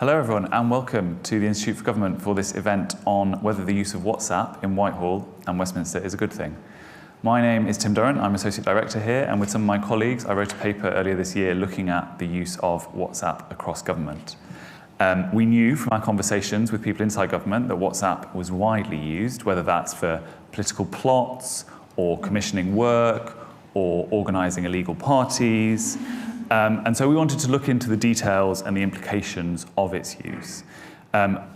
Hello everyone and welcome to the Institute for Government for this event on whether the use of WhatsApp in Whitehall and Westminster is a good thing. My name is Tim Durrant, I'm Associate Director here, and with some of my colleagues I wrote a paper earlier this year looking at the use of WhatsApp across government. We knew from our conversations with people inside government that WhatsApp was widely used, whether that's for political plots or commissioning work or organising illegal parties. And so we wanted to look into the details and the implications of its use.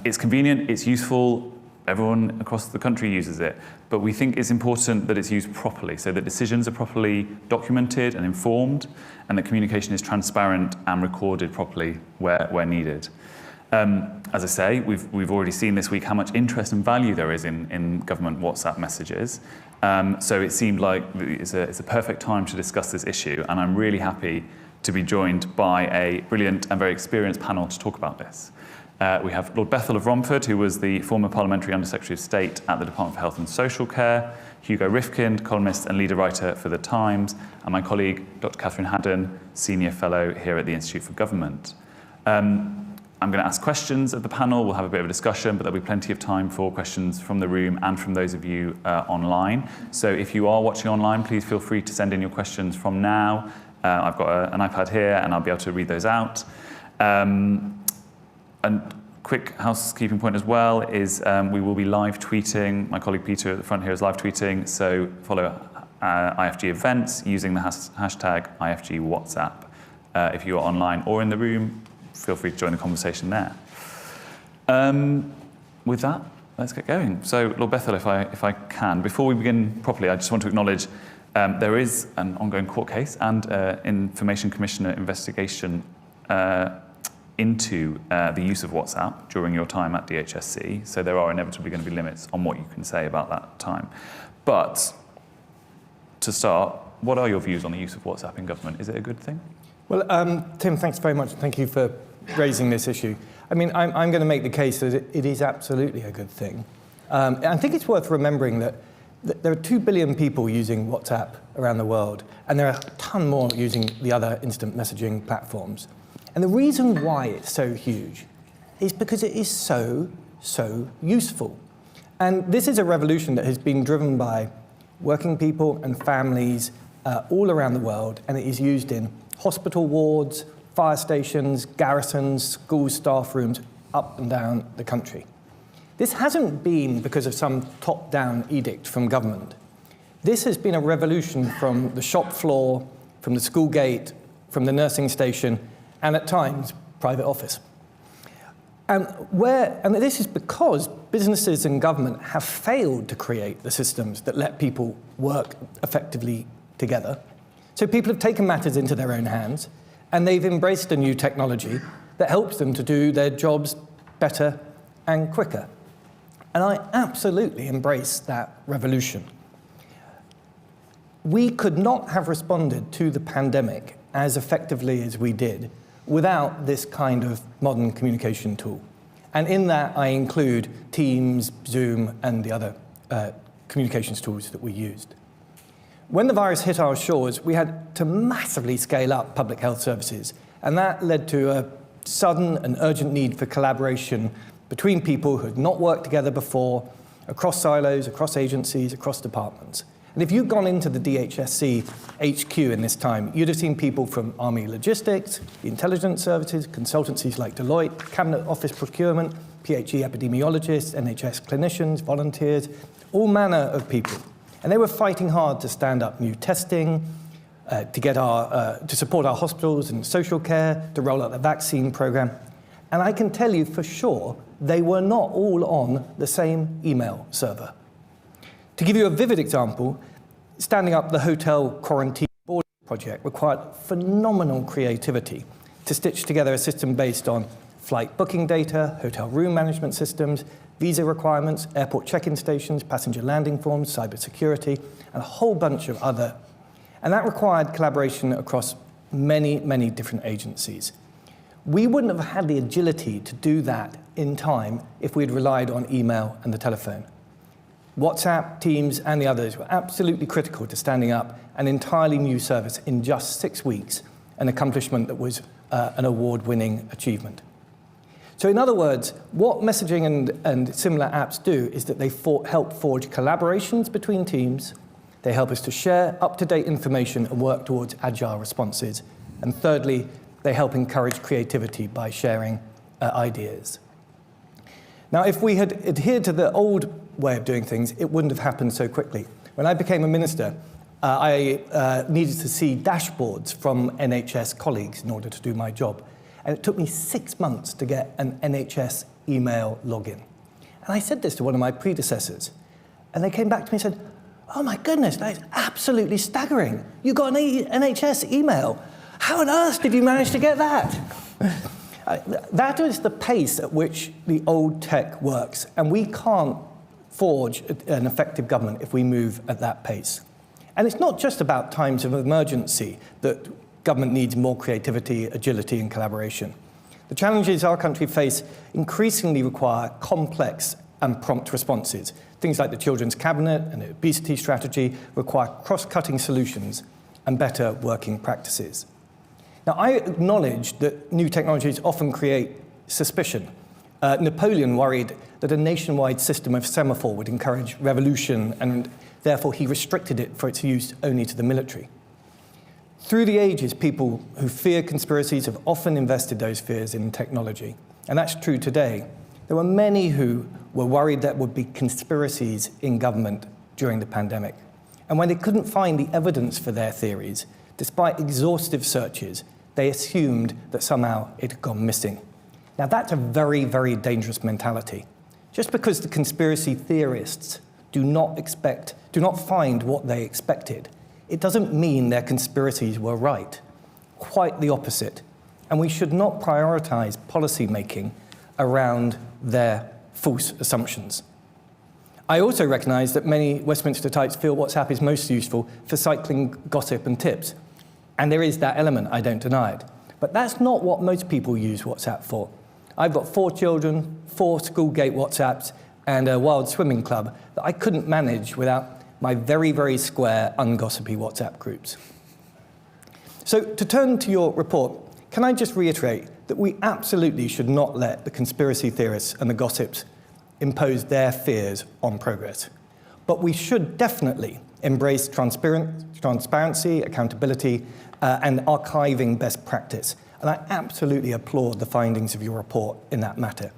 It's convenient, it's useful, everyone across the country uses it, but we think it's important that it's used properly, so that decisions are properly documented and informed, and that communication is transparent and recorded properly where needed. As I say, we've already seen this week how much interest and value there is in government WhatsApp messages. So it seemed like it's a perfect time to discuss this issue, and I'm really happy to be joined by a brilliant and very experienced panel to talk about this. We have Lord Bethell of Romford, who was the former Parliamentary Under-Secretary of State at the Department for Health and Social Care, Hugo Rifkind, columnist and leader writer for The Times, and my colleague, Dr. Catherine Haddon, Senior Fellow here at the Institute for Government. I'm going to ask questions of the panel, we'll have a bit of a discussion, but there'll be plenty of time for questions from the room and from those of you online. So if you are watching online, please feel free to send in your questions from now. I've got an iPad here and I'll be able to read those out. And quick housekeeping point as well is we will be live tweeting. My colleague Peter at the front here is live tweeting, so follow IFG events using the hashtag IFG WhatsApp. If you are online or in the room, feel free to join the conversation there. With that, let's get going. So, Lord Bethell, if I can, before we begin properly, I just want to acknowledge there is an ongoing court case and Information Commissioner investigation into the use of WhatsApp during your time at DHSC, so there are inevitably going to be limits on what you can say about that time. But to start, what are your views on the use of WhatsApp in government? Is it a good thing? Well, Tim, thanks very much. Thank you for raising this issue. I mean, I'm going to make the case that it is absolutely a good thing. I think it's worth remembering that there are 2 billion people using WhatsApp around the world, and there are a ton more using the other instant messaging platforms. And the reason why it's so huge is because it is so useful. And this is a revolution that has been driven by working people and families all around the world, and it is used in hospital wards, fire stations, garrisons, school staff rooms, up and down the country. This hasn't been because of some top-down edict from government. This has been a revolution from the shop floor, from the school gate, from the nursing station, and at times, private office. And this is because businesses and government have failed to create the systems that let people work effectively together. So people have taken matters into their own hands, and they've embraced a new technology that helps them to do their jobs better and quicker. And I absolutely embrace that revolution. We could not have responded to the pandemic as effectively as we did without this kind of modern communication tool. And in that, I include Teams, Zoom, and the other communications tools that we used. When the virus hit our shores, we had to massively scale up public health services, and that led to a sudden and urgent need for collaboration between people who had not worked together before, across silos, across agencies, across departments. And if you'd gone into the DHSC HQ in this time, you'd have seen people from Army Logistics, the intelligence services, consultancies like Deloitte, Cabinet Office Procurement, PHE epidemiologists, NHS clinicians, volunteers, all manner of people. And they were fighting hard to stand up new testing, to support our hospitals and social care, to roll out the vaccine program. And I can tell you for sure, they were not all on the same email server. To give you a vivid example, standing up the hotel quarantine board project required phenomenal creativity to stitch together a system based on flight booking data, hotel room management systems, visa requirements, airport check-in stations, passenger landing forms, cybersecurity, and a whole bunch of other. And that required collaboration across many, many different agencies. We wouldn't have had the agility to do that in time if we'd relied on email and the telephone. WhatsApp, Teams, and the others were absolutely critical to standing up an entirely new service in just 6 weeks, an accomplishment that was an award-winning achievement. So in other words, what messaging and similar apps do is that they help forge collaborations between teams. They help us to share up-to-date information and work towards agile responses. And thirdly, they help encourage creativity by sharing ideas. Now, if we had adhered to the old way of doing things, it wouldn't have happened so quickly. When I became a minister, I needed to see dashboards from NHS colleagues in order to do my job. And it took me 6 months to get an NHS email login. And I said this to one of my predecessors. And they came back to me and said, "Oh my goodness, that is absolutely staggering. You got an NHS email. How on earth did you manage to get that?" That is the pace at which the old tech works. And we can't forge an effective government if we move at that pace. And it's not just about times of emergency that government needs more creativity, agility, and collaboration. The challenges our country face increasingly require complex and prompt responses. Things like the Children's Cabinet and the obesity strategy require cross-cutting solutions and better working practices. Now, I acknowledge that new technologies often create suspicion. Napoleon worried that a nationwide system of semaphore would encourage revolution, and therefore he restricted it for its use only to the military. Through the ages, people who fear conspiracies have often invested those fears in technology, and that's true today. There were many who were worried there would be conspiracies in government during the pandemic. And when they couldn't find the evidence for their theories, despite exhaustive searches, they assumed that somehow it had gone missing. Now, that's a very, very dangerous mentality. Just because the conspiracy theorists do not find what they expected, it doesn't mean their conspiracies were right. Quite the opposite. And we should not prioritize policy making around their false assumptions. I also recognize that many Westminster types feel WhatsApp is most useful for cycling gossip and tips. And there is that element, I don't deny it. But that's not what most people use WhatsApp for. I've got 4 children, 4 school gate WhatsApps, and a wild swimming club that I couldn't manage without my very, very square, ungossipy WhatsApp groups. So to turn to your report, can I just reiterate that we absolutely should not let the conspiracy theorists and the gossips impose their fears on progress. But we should definitely embrace transparency, accountability, and archiving best practice. And I absolutely applaud the findings of your report in that matter.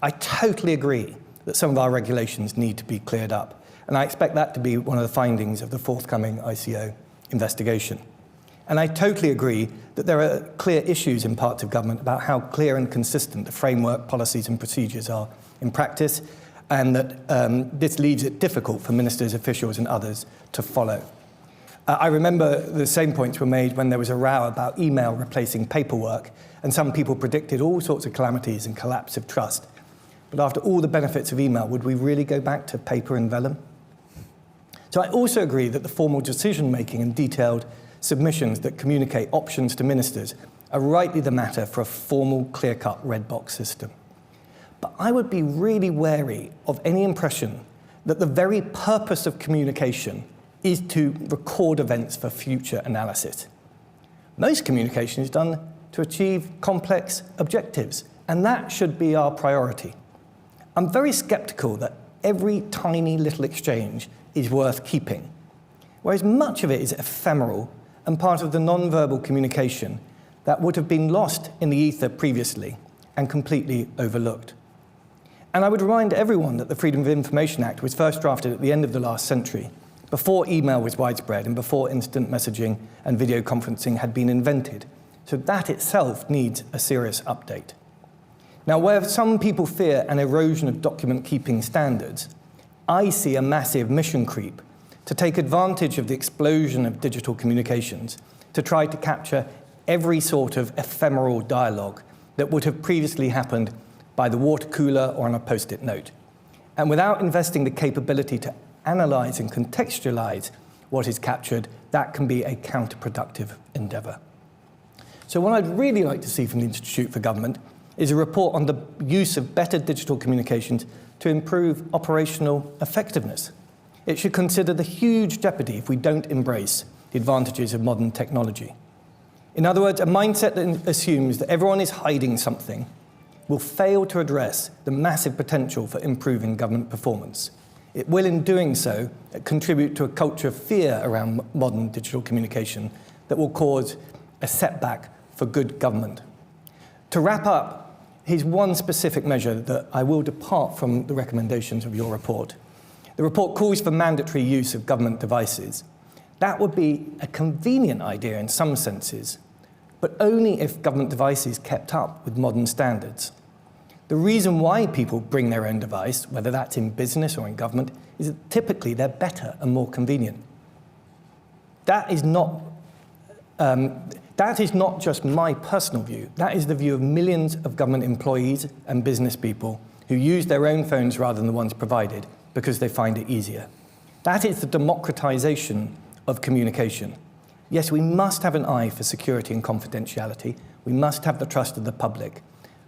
I totally agree that some of our regulations need to be cleared up. And I expect that to be one of the findings of the forthcoming ICO investigation. And I totally agree that there are clear issues in parts of government about how clear and consistent the framework, policies and procedures are in practice, and that this leaves it difficult for ministers, officials and others to follow. I remember the same points were made when there was a row about email replacing paperwork, and some people predicted all sorts of calamities and collapse of trust. But after all the benefits of email, would we really go back to paper and vellum? So I also agree that the formal decision-making and detailed submissions that communicate options to ministers are rightly the matter for a formal, clear-cut red box system. But I would be really wary of any impression that the very purpose of communication is to record events for future analysis. Most communication is done to achieve complex objectives, and that should be our priority. I'm very skeptical that every tiny little exchange is worth keeping, whereas much of it is ephemeral and part of the non-verbal communication that would have been lost in the ether previously and completely overlooked. And I would remind everyone that the Freedom of Information Act was first drafted at the end of the last century, before email was widespread and before instant messaging and video conferencing had been invented. So that itself needs a serious update. Now, where some people fear an erosion of document keeping standards, I see a massive mission creep to take advantage of the explosion of digital communications to try to capture every sort of ephemeral dialogue that would have previously happened by the water cooler or on a post-it note. And without investing the capability to analyze and contextualize what is captured, that can be a counterproductive endeavor. So what I'd really like to see from the Institute for Government is a report on the use of better digital communications to improve operational effectiveness. It should consider the huge jeopardy if we don't embrace the advantages of modern technology. In other words, a mindset that assumes that everyone is hiding something will fail to address the massive potential for improving government performance. It will, in doing so, contribute to a culture of fear around modern digital communication that will cause a setback for good government. To wrap up, here's one specific measure that I will depart from the recommendations of your report. The report calls for mandatory use of government devices. That would be a convenient idea in some senses, but only if government devices kept up with modern standards. The reason why people bring their own device, whether that's in business or in government, is that typically they're better and more convenient. That is not just my personal view. That is the view of millions of government employees and business people who use their own phones rather than the ones provided because they find it easier. That is the democratization of communication. Yes, we must have an eye for security and confidentiality. We must have the trust of the public.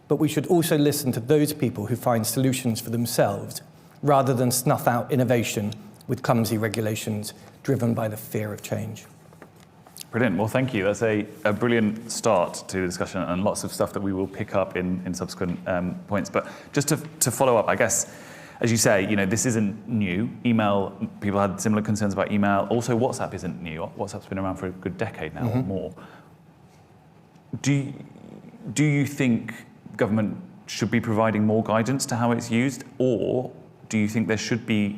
But we should also listen to those people who find solutions for themselves rather than snuff out innovation with clumsy regulations driven by the fear of change. Brilliant. Well, thank you. That's a brilliant start to the discussion and lots of stuff that we will pick up in subsequent points. But just to follow up, I guess, as you say, this isn't new. Email, people had similar concerns about email. Also, WhatsApp isn't new. WhatsApp's been around for a good decade now or more. Do you think government should be providing more guidance to how it's used, or do you think there should be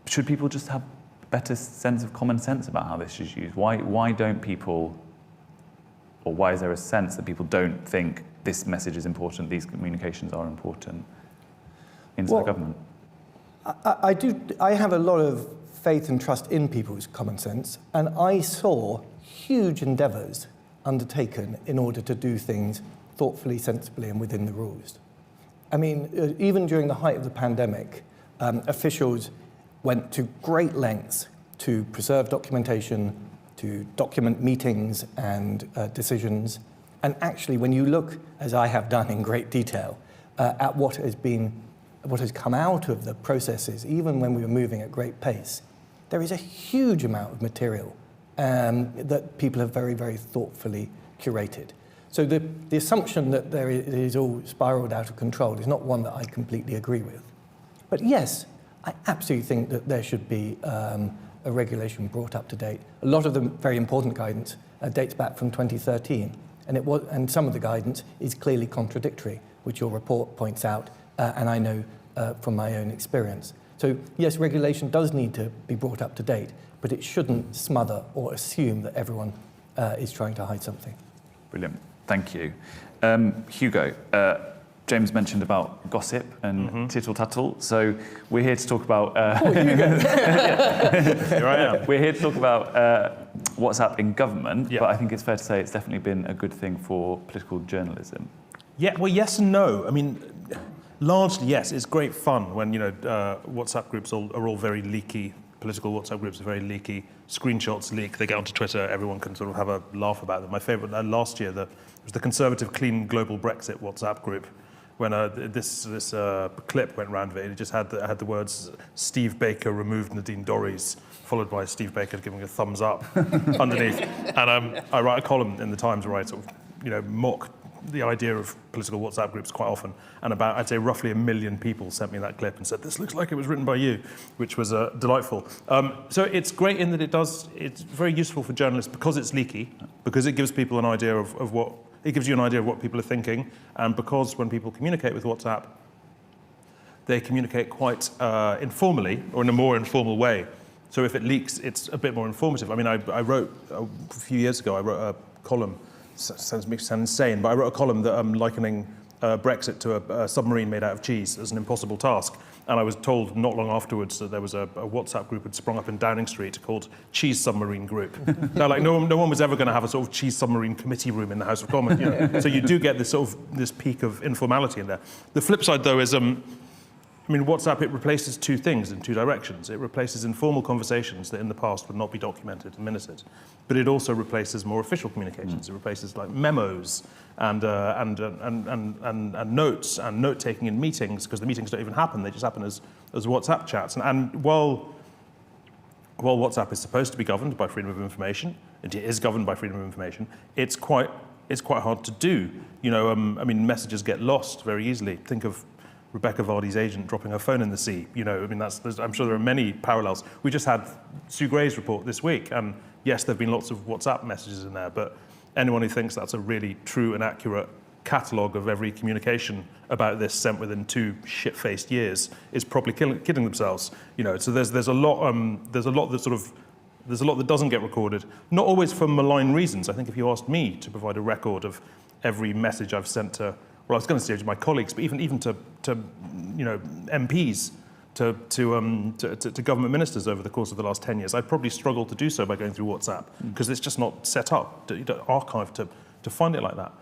should people just have a better sense of common sense about how this is used? Why don't people, or why is there a sense that people don't think this message is important, these communications are important inside government? I have a lot of faith and trust in people's common sense, and I saw huge endeavours undertaken in order to do things thoughtfully, sensibly, and within the rules. I mean, even during the height of the pandemic, officials went to great lengths to preserve documentation, to document meetings and decisions. And actually, when you look, as I have done in great detail, at what has come out of the processes, even when we were moving at great pace, there is a huge amount of material that people have very, very thoughtfully curated. So the assumption that it is all spiraled out of control is not one that I completely agree with. But yes, I absolutely think that there should be a regulation brought up to date. A lot of the very important guidance dates back from 2013, and some of the guidance is clearly contradictory, which your report points out, and I know from my own experience. So yes, regulation does need to be brought up to date, but it shouldn't smother or assume that everyone is trying to hide something. Brilliant. Thank you. Hugo, James mentioned about gossip and tittle-tattle, so we're here to talk about... Here I am. We're here to talk about WhatsApp in government, but I think it's fair to say it's definitely been a good thing for political journalism. Yeah, well, yes and no. I mean, largely, yes, it's great fun when, WhatsApp groups are all very leaky. Political WhatsApp groups are very leaky. Screenshots leak, they get onto Twitter, everyone can sort of have a laugh about them. My favourite last year was the Conservative Clean Global Brexit WhatsApp group, when this clip went round of it. It just had the words, Steve Baker removed Nadine Dorries, followed by Steve Baker giving a thumbs up underneath. And I write a column in the Times where I sort of, mock the idea of political WhatsApp groups quite often, and I'd say roughly 1 million people sent me that clip and said, this looks like it was written by you, which was delightful. So it's great in that it's very useful for journalists because it's leaky, because it gives people an idea of what, it gives you an idea of what people are thinking, and because when people communicate with WhatsApp, they communicate quite informally, or in a more informal way. So if it leaks, it's a bit more informative. I mean, I wrote, a few years ago, I wrote a column, sounds insane, but I wrote a column that likening Brexit to a submarine made out of cheese as an impossible task. And I was told not long afterwards that there was a WhatsApp group had sprung up in Downing Street called Cheese Submarine Group. Now, like, no one was ever going to have a sort of cheese submarine committee room in the House of Commons. So you do get this peak of informality in there. The flip side, though, is WhatsApp, it replaces two things in two directions. It replaces informal conversations that in the past would not be documented and minuted, but it also replaces more official communications. It replaces like memos and notes and note-taking in meetings, because the meetings don't even happen, they just happen as WhatsApp chats. And while WhatsApp is supposed to be governed by freedom of information, and it is governed by freedom of information, it's quite it's quite hard to do. I mean, messages get lost very easily. Think of Rebecca Vardy's agent dropping her phone in the sea. I'm sure there are many parallels. We just had Sue Gray's report this week, and yes, there have been lots of WhatsApp messages in there, but anyone who thinks that's a really true and accurate catalogue of every communication about this sent within 2 shit-faced years is probably kidding themselves. So there's a lot that doesn't get recorded, not always for malign reasons. I think if you asked me to provide a record of every message I've sent to, well, I was going to say to my colleagues, but even to MPs, to government ministers over the course of the last 10 years, I'd probably struggle to do so by going through WhatsApp, because it's just not set up, archived to find it like that.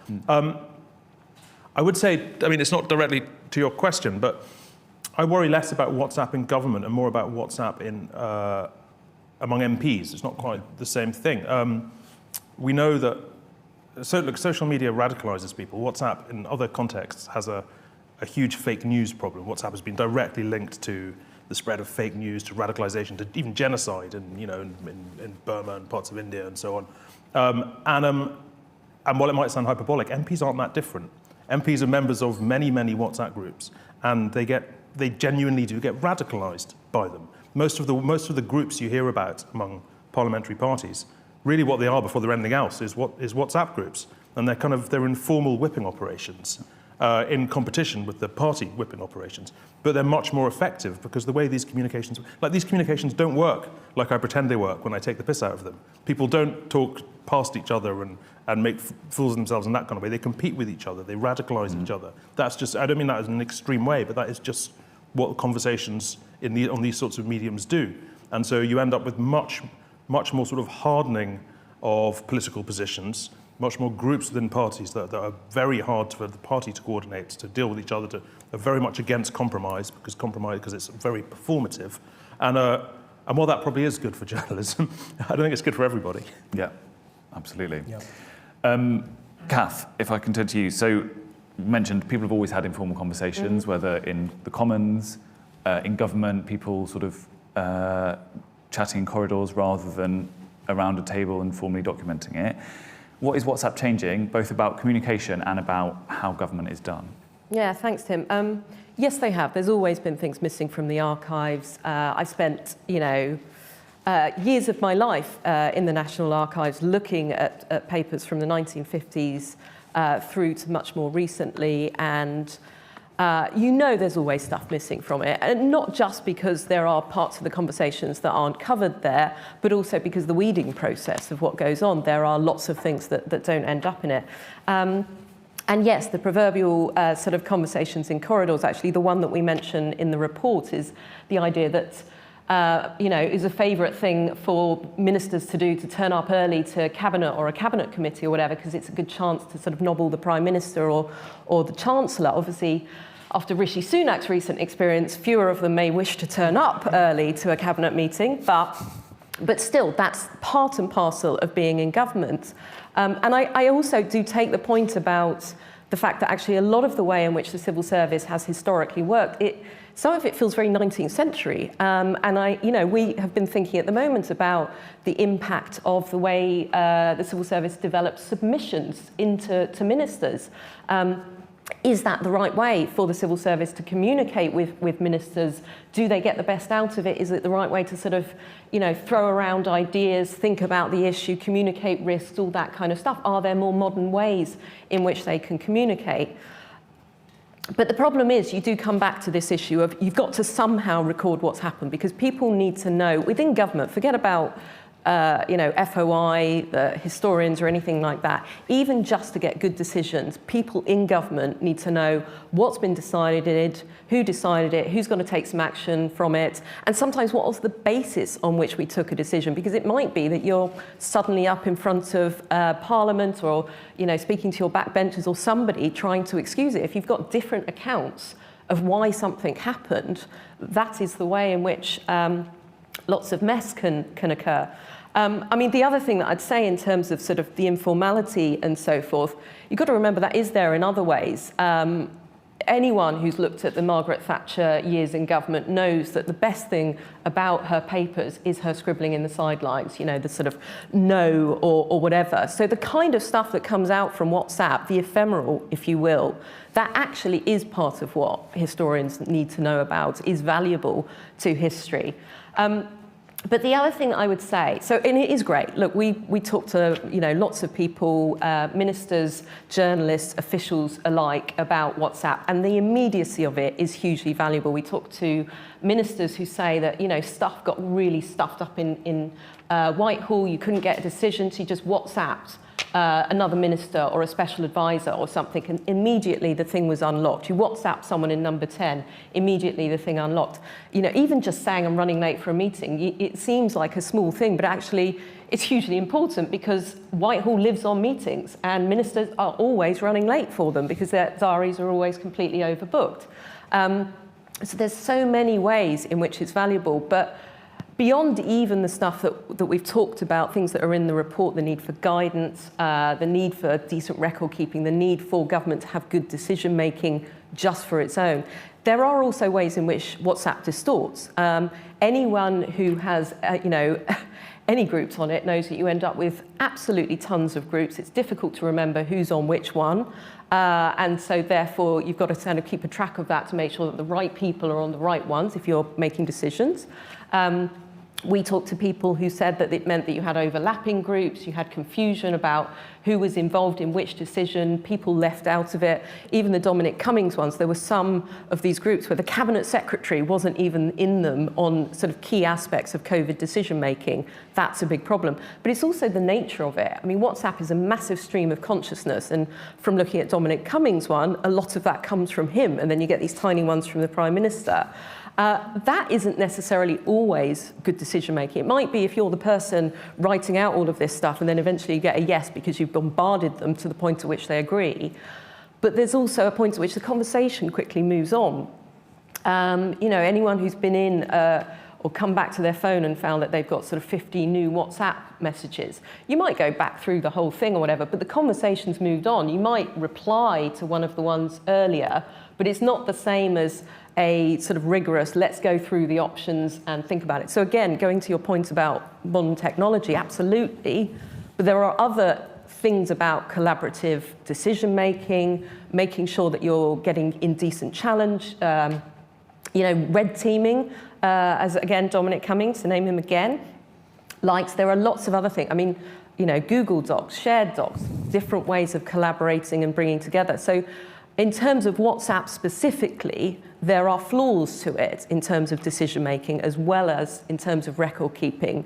I would say, I mean, it's not directly to your question, but I worry less about WhatsApp in government and more about WhatsApp among MPs. It's not quite the same thing. We know that social media radicalizes people. WhatsApp, in other contexts, has a huge fake news problem. WhatsApp has been directly linked to the spread of fake news, to radicalization, to even genocide in Burma and parts of India and so on. And while it might sound hyperbolic, MPs aren't that different. MPs are members of many, many WhatsApp groups, and they genuinely do get radicalized by them. Most of the groups you hear about among parliamentary parties, really what they are before they're anything else is WhatsApp groups, and they're informal whipping operations in competition with the party whipping operations. But they're much more effective because the way these communications don't work like I pretend they work when I take the piss out of them. People don't talk past each other and make fools of themselves in that kind of way. They compete with each other. They radicalize each other. That's just, I don't mean that as an extreme way, but that is just what conversations on these sorts of mediums do. And so you end up with much more sort of hardening of political positions, much more groups within parties that are very hard for the party to coordinate, to deal with each other, are very much against compromise because it's very performative. And while that probably is good for journalism, I don't think it's good for everybody. Yeah, absolutely. Yeah. Kath, if I can turn to you. So you mentioned people have always had informal conversations, whether in the Commons, in government, people sort of chatting in corridors rather than around a table and formally documenting it. What is WhatsApp changing, both about communication and about how government is done? Yeah, thanks, Tim. Yes, they have. There's always been things missing from the archives. I spent, years of my life in the National Archives looking at papers from the 1950s through to much more recently, and there's always stuff missing from it, and not just because there are parts of the conversations that aren't covered there, but also because the weeding process of what goes on, there are lots of things that don't end up in it. And yes, the proverbial sort of conversations in corridors, actually the one that we mention in the report is the idea that is a favourite thing for ministers to do, to turn up early to cabinet or a cabinet committee or whatever, because it's a good chance to sort of nobble the Prime Minister or the Chancellor. Obviously, after Rishi Sunak's recent experience, fewer of them may wish to turn up early to a cabinet meeting, but still, that's part and parcel of being in government. And I also do take the point about the fact that actually a lot of the way in which the civil service has historically worked, some of it feels very 19th century. And we have been thinking at the moment about the impact of the way the civil service develops submissions to ministers. Is that the right way for the civil service to communicate with ministers? Do they get the best out of it? Is it the right way to sort of, throw around ideas, think about the issue, communicate risks, all that kind of stuff? Are there more modern ways in which they can communicate? But the problem is you do come back to this issue of you've got to somehow record what's happened, because people need to know within government, forget about FOI, the historians or anything like that. Even just to get good decisions, people in government need to know what's been decided, who decided it, who's going to take some action from it, and sometimes what was the basis on which we took a decision, because it might be that you're suddenly up in front of Parliament or speaking to your backbenchers or somebody trying to excuse it. If you've got different accounts of why something happened, that is the way in which lots of mess can occur. The other thing that I'd say in terms of sort of the informality and so forth, you've got to remember that is there in other ways. anyone who's looked at the Margaret Thatcher years in government knows that the best thing about her papers is her scribbling in the sidelines, you know, the sort of no or whatever. So the kind of stuff that comes out from WhatsApp, the ephemeral, if you will, that actually is part of what historians need to know about, is valuable to history. But the other thing I would say, so, and it is great. Look, we talk to, you know, lots of people, ministers, journalists, officials alike about WhatsApp, and the immediacy of it is hugely valuable. We talk to ministers who say that, you know, stuff got really stuffed up in Whitehall. You couldn't get a decision, so you just WhatsApped another minister or a special advisor or something, and immediately the thing was unlocked. You WhatsApp someone in number 10, immediately the thing unlocked. You know, even just saying I'm running late for a meeting, it seems like a small thing, but actually it's hugely important because Whitehall lives on meetings and ministers are always running late for them because their diaries are always completely overbooked. So there's so many ways in which it's valuable, but beyond even the stuff that we've talked about, things that are in the report, the need for guidance, the need for decent record keeping, the need for government to have good decision making just for its own, there are also ways in which WhatsApp distorts. Anyone who has, you know, any groups on it knows that you end up with absolutely tons of groups. It's difficult to remember who's on which one. And so therefore, you've got to kind of keep a track of that to make sure that the right people are on the right ones if you're making decisions. We talked to people who said that it meant that you had overlapping groups, you had confusion about who was involved in which decision, people left out of it. Even the Dominic Cummings ones, there were some of these groups where the cabinet secretary wasn't even in them on sort of key aspects of COVID decision making. That's a big problem. But it's also the nature of it. I mean, WhatsApp is a massive stream of consciousness, and from looking at Dominic Cummings' one, a lot of that comes from him, and then you get these tiny ones from the Prime Minister. That isn't necessarily always good decision making. It might be if you're the person writing out all of this stuff and then eventually you get a yes because you've bombarded them to the point at which they agree. But there's also a point at which the conversation quickly moves on. You know, anyone who's been in or come back to their phone and found that they've got sort of 50 new WhatsApp messages, you might go back through the whole thing or whatever, but the conversation's moved on. You might reply to one of the ones earlier, but it's not the same as a sort of rigorous, let's go through the options and think about it. So again, going to your point about modern technology, absolutely, but there are other things about collaborative decision-making, making sure that you're getting indecent challenge, you know, red teaming, as again, Dominic Cummings, to name him again, likes. There are lots of other things. I mean, you know, Google Docs, shared docs, different ways of collaborating and bringing together. So in terms of WhatsApp specifically, there are flaws to it in terms of decision making as well as in terms of record keeping.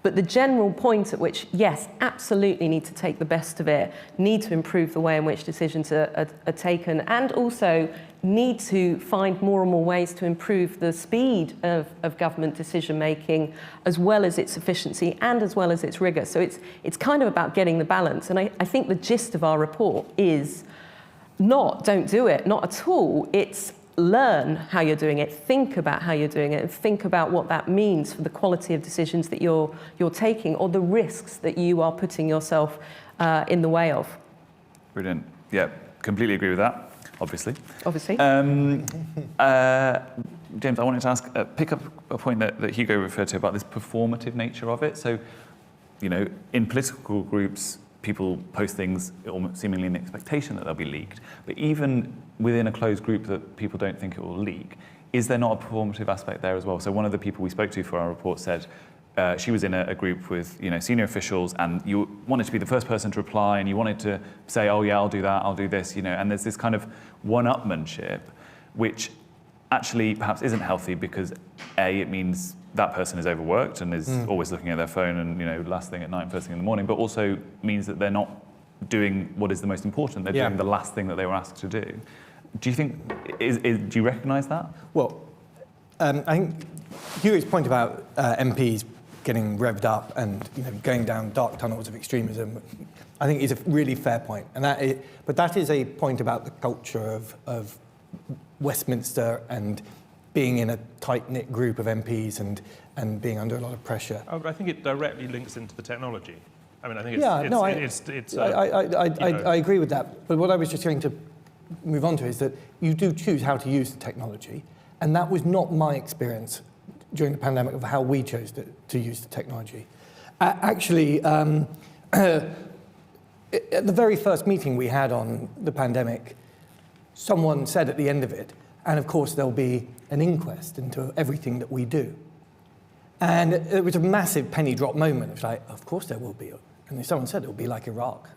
But the general point at which, yes, absolutely need to take the best of it, need to improve the way in which decisions are taken, and also need to find more and more ways to improve the speed of government decision making, as well as its efficiency and as well as its rigour. So it's kind of about getting the balance. And I think the gist of our report is not don't do it, not at all. It's learn how you're doing it, think about how you're doing it, and think about what that means for the quality of decisions that you're taking or the risks that you are putting yourself in the way of. Brilliant. Yeah, completely agree with that, obviously. Obviously. James, I wanted to ask, pick up a point that Hugo referred to about this performative nature of it. So, you know, in political groups, people post things seemingly in the expectation that they'll be leaked. But even within a closed group that people don't think it will leak, is there not a performative aspect there as well? So one of the people we spoke to for our report said she was in a group with, you know, senior officials, and you wanted to be the first person to reply, and you wanted to say, oh yeah, I'll do that, I'll do this, you know, and there's this kind of one-upmanship, which actually perhaps isn't healthy because A, it means that person is overworked and is always looking at their phone and, you know, last thing at night and first thing in the morning, but also means that they're not doing what is the most important. They're doing the last thing that they were asked to do. Do you think, do you recognise that? Well, I think Hugo's point about MPs getting revved up and, you know, going down dark tunnels of extremism, I think is a really fair point. And but that is a point about the culture of Westminster and being in a tight-knit group of MPs and being under a lot of pressure. Oh, but I think it directly links into the technology. I mean, I think I agree with that. But what I was just going to move on to is that you do choose how to use the technology, and that was not my experience during the pandemic of how we chose to use the technology. Actually, at the very first meeting we had on the pandemic, someone said at the end of it, and of course there'll be an inquest into everything that we do. And it was a massive penny drop moment. It was like, of course there will be. And someone said it will be like Iraq.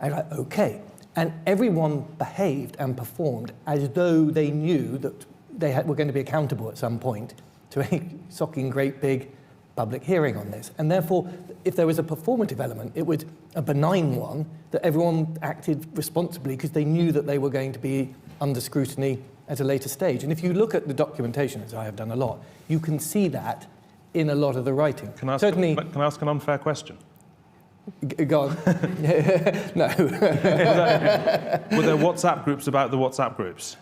And I was like, okay. And everyone behaved and performed as though they knew that they were going to be accountable at some point to a socking great big public hearing on this. And therefore, if there was a performative element, it was a benign one that everyone acted responsibly because they knew that they were going to be under scrutiny at a later stage. And if you look at the documentation, as I have done a lot, you can see that in a lot of the writing. Can I ask, Certainly, can I ask an unfair question? Go on. No. Were there WhatsApp groups about the WhatsApp groups?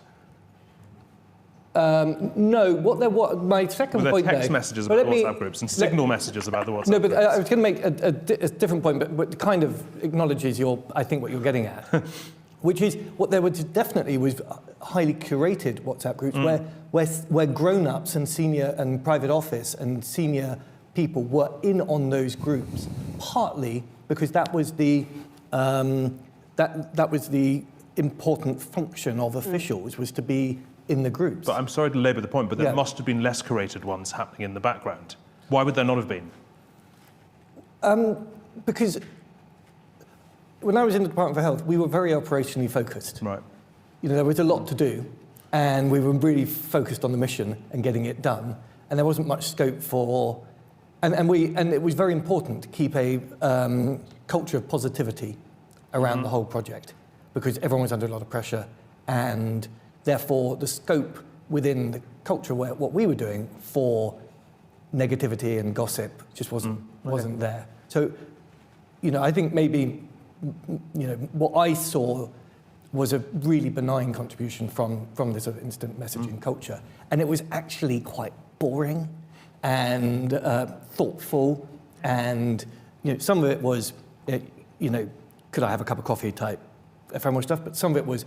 No. My second Were there point text messages about the WhatsApp groups and signal messages about the WhatsApp No, but groups? I was going to make a different point, but kind of acknowledges I think what you're getting at, which is what there was definitely was highly curated WhatsApp groups where grown-ups and senior and private office and senior people were in on those groups, partly because that was the that was the important function of officials, was to be in the groups. But I'm sorry to labour the point, but there must have been less curated ones happening in the background. Why would there not have been? Because when I was in the Department for Health, we were very operationally focused. Right. You know, there was a lot to do, and we were really focused on the mission and getting it done, and there wasn't much scope for... And it was very important to keep a culture of positivity around the whole project, because everyone was under a lot of pressure, and therefore the scope within the culture where what we were doing for negativity and gossip just wasn't there. So, you know, I think maybe, you know, what I saw was a really benign contribution from this sort of instant messaging culture, and it was actually quite boring and thoughtful, and you know, some of it was, you know, could I have a cup of coffee type ephemeral stuff, but some of it was,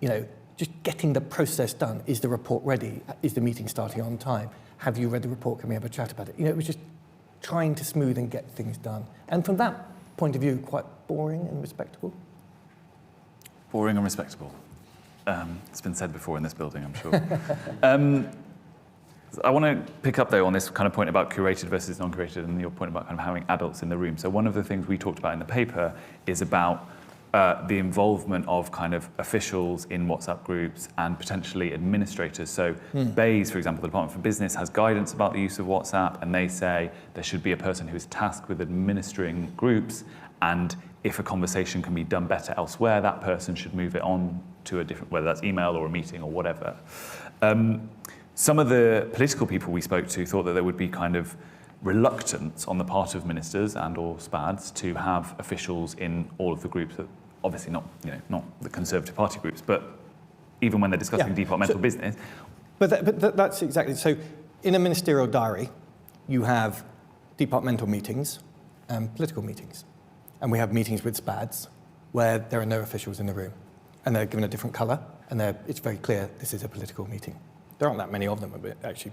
you know, just getting the process done. Is the report ready? Is the meeting starting on time? Have you read the report? Can we have a chat about it? You know, it was just trying to smooth and get things done. And from that point of view, quite boring and respectable. Boring and respectable. It's been said before in this building, I'm sure. I want to pick up, though, on this kind of point about curated versus non-curated and your point about kind of having adults in the room. So one of the things we talked about in the paper is about the involvement of kind of officials in WhatsApp groups and potentially administrators. So BEIS, for example, the Department for Business, has guidance about the use of WhatsApp, and they say there should be a person who is tasked with administering groups, and if a conversation can be done better elsewhere, that person should move it on to a different, whether that's email or a meeting or whatever. Some of the political people we spoke to thought that there would be kind of reluctance on the part of ministers and or SPADs to have officials in all of the groups, that obviously not, you know, not the Conservative Party groups, but even when they're discussing departmental business. But that's exactly, so in a ministerial diary, you have departmental meetings and political meetings. And we have meetings with SPADs where there are no officials in the room, and they're given a different colour, and it's very clear this is a political meeting. There aren't that many of them, actually,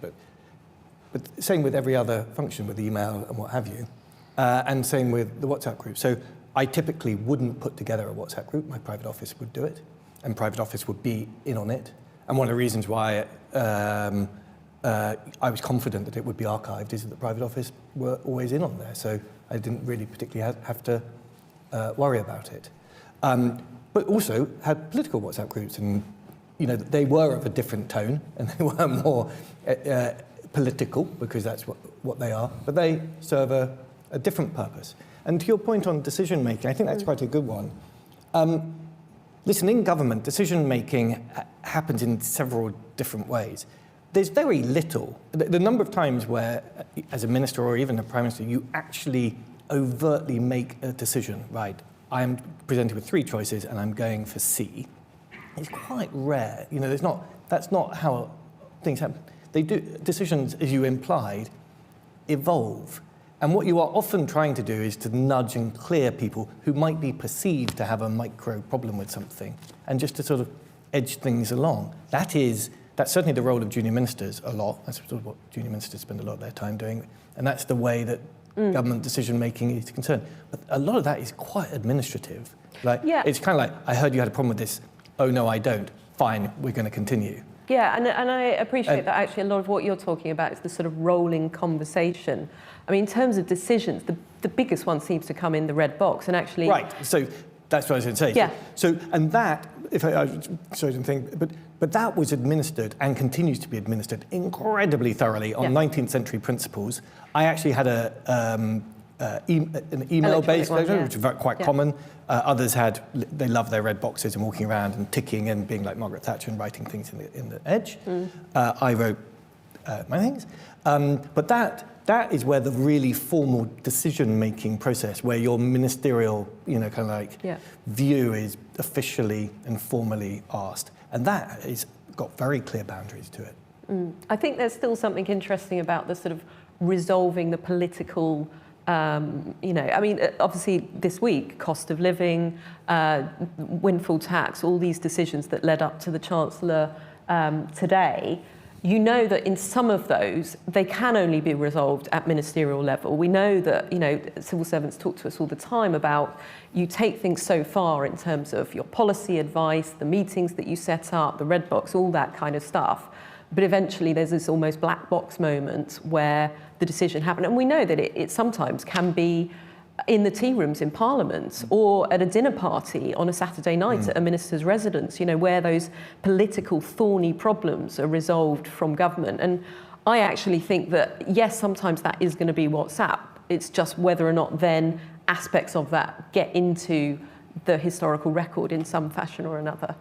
but same with every other function, with email and what have you, and same with the WhatsApp group. So I typically wouldn't put together a WhatsApp group. My private office would do it, and private office would be in on it. And one of the reasons why I was confident that it would be archived is that the private office were always in on there, so I didn't really particularly have to worry about it. But also had political WhatsApp groups, and you know, they were of a different tone, and they were more political, because that's what they are, but they serve a different purpose. And to your point on decision-making, I think that's quite a good one. Listen, in government, decision-making happens in several different ways. There's very little, the number of times where, as a minister or even a prime minister, you actually overtly make a decision, right? I am presented with 3 choices and I'm going for C. It's quite rare. You know, that's not how things happen. They do, decisions, as you implied, evolve. And what you are often trying to do is to nudge and clear people who might be perceived to have a micro problem with something, and just to sort of edge things along. That's certainly the role of junior ministers a lot. That's sort of what junior ministers spend a lot of their time doing. And that's the way that government decision-making is concerned. But a lot of that is quite administrative. It's kind of like, I heard you had a problem with this. Oh, no, I don't. Fine, we're going to continue. Yeah, and I appreciate that actually a lot of what you're talking about is the sort of rolling conversation. I mean, in terms of decisions, the biggest one seems to come in the red box, and actually... Right, so that's what I was going to say. Yeah. So and that, sorry to think, but that was administered and continues to be administered incredibly thoroughly on 19th century principles. I actually had an email-based version, which is quite common. Others they love their red boxes and walking around and ticking and being like Margaret Thatcher and writing things in the edge. I wrote my things. But that is where the really formal decision-making process, where your ministerial, view is officially and formally asked. And that has got very clear boundaries to it. I think there's still something interesting about the sort of resolving the political obviously this week, cost of living, windfall tax, all these decisions that led up to the Chancellor today, you know that in some of those, they can only be resolved at ministerial level. We know that, civil servants talk to us all the time about you take things so far in terms of your policy advice, the meetings that you set up, the red box, all that kind of stuff. But eventually there's this almost black box moment where the decision happened. And we know that it sometimes can be in the tea rooms in Parliament or at a dinner party on a Saturday night at a minister's residence, where those political thorny problems are resolved from government. And I actually think that, yes, sometimes that is going to be WhatsApp. It's just whether or not then aspects of that get into the historical record in some fashion or another.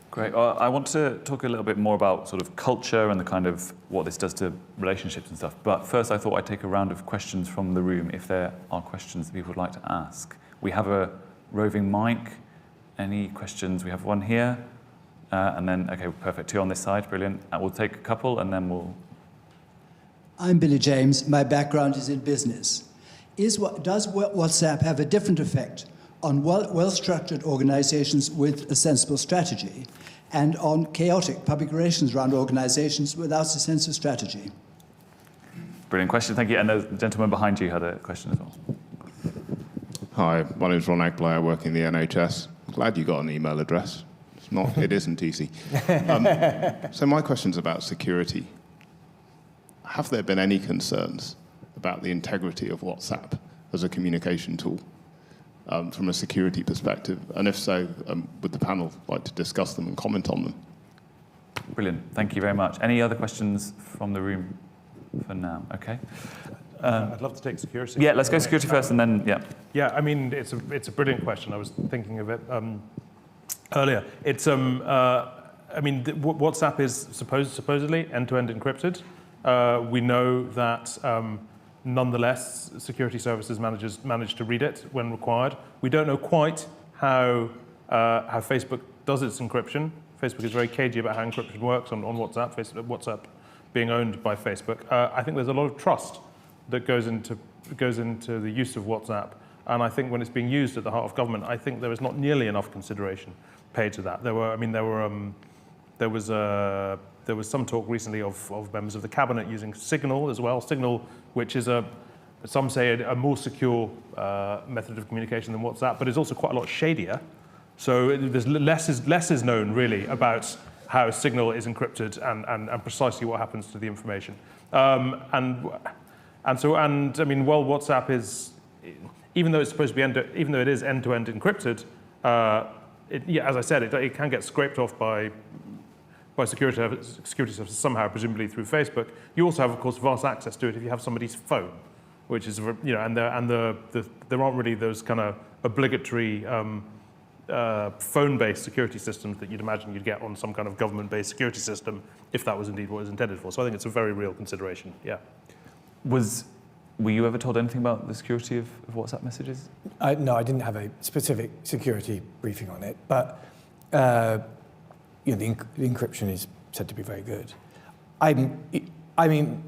Great. Well, I want to talk a little bit more about sort of culture and the kind of what this does to relationships and stuff. But first, I thought I'd take a round of questions from the room if there are questions that people would like to ask. We have a roving mic. Any questions? We have one here. And then, okay, perfect. Two on this side. Brilliant. We'll take a couple and then we'll... I'm Billy James. My background is in business. Does WhatsApp have a different effect on well-structured organizations with a sensible strategy and on chaotic public relations around organizations without a sense of strategy? Brilliant question, thank you. And the gentleman behind you had a question as well. Hi, my name is Ron Agblay. I work in the NHS. Glad you got an email address. It isn't easy. So my question's about security. Have there been any concerns about the integrity of WhatsApp as a communication tool? From a security perspective? And if so, would the panel like to discuss them and comment on them? Brilliant, thank you very much. Any other questions from the room for now? Okay. I'd love to take security. Yeah, let's go security first and then, yeah. Yeah, I mean, it's a brilliant question. I was thinking of it earlier. It's, WhatsApp is supposedly end-to-end encrypted. We know that nonetheless, security services manage to read it when required. We don't know quite how Facebook does its encryption. Facebook is very cagey about how encryption works on WhatsApp. WhatsApp being owned by Facebook. I think there's a lot of trust that goes into the use of WhatsApp. And I think when it's being used at the heart of government, I think there is not nearly enough consideration paid to that. There was some talk recently of members of the cabinet using Signal as well. Signal, which is some say a more secure method of communication than WhatsApp, but is also quite a lot shadier. So there's less is known really about how Signal is encrypted and precisely what happens to the information. While WhatsApp is, even though it's supposed to be even though it is end-to-end encrypted, as I said, it can get scraped off by security services somehow, presumably through Facebook. You also have, of course, vast access to it if you have somebody's phone, which is, there aren't really those kind of obligatory phone-based security systems that you'd imagine you'd get on some kind of government-based security system, if that was indeed what it was intended for. So I think it's a very real consideration. Yeah. Were you ever told anything about the security of WhatsApp messages? No, I didn't have a specific security briefing on it, but. The encryption is said to be very good. I mean,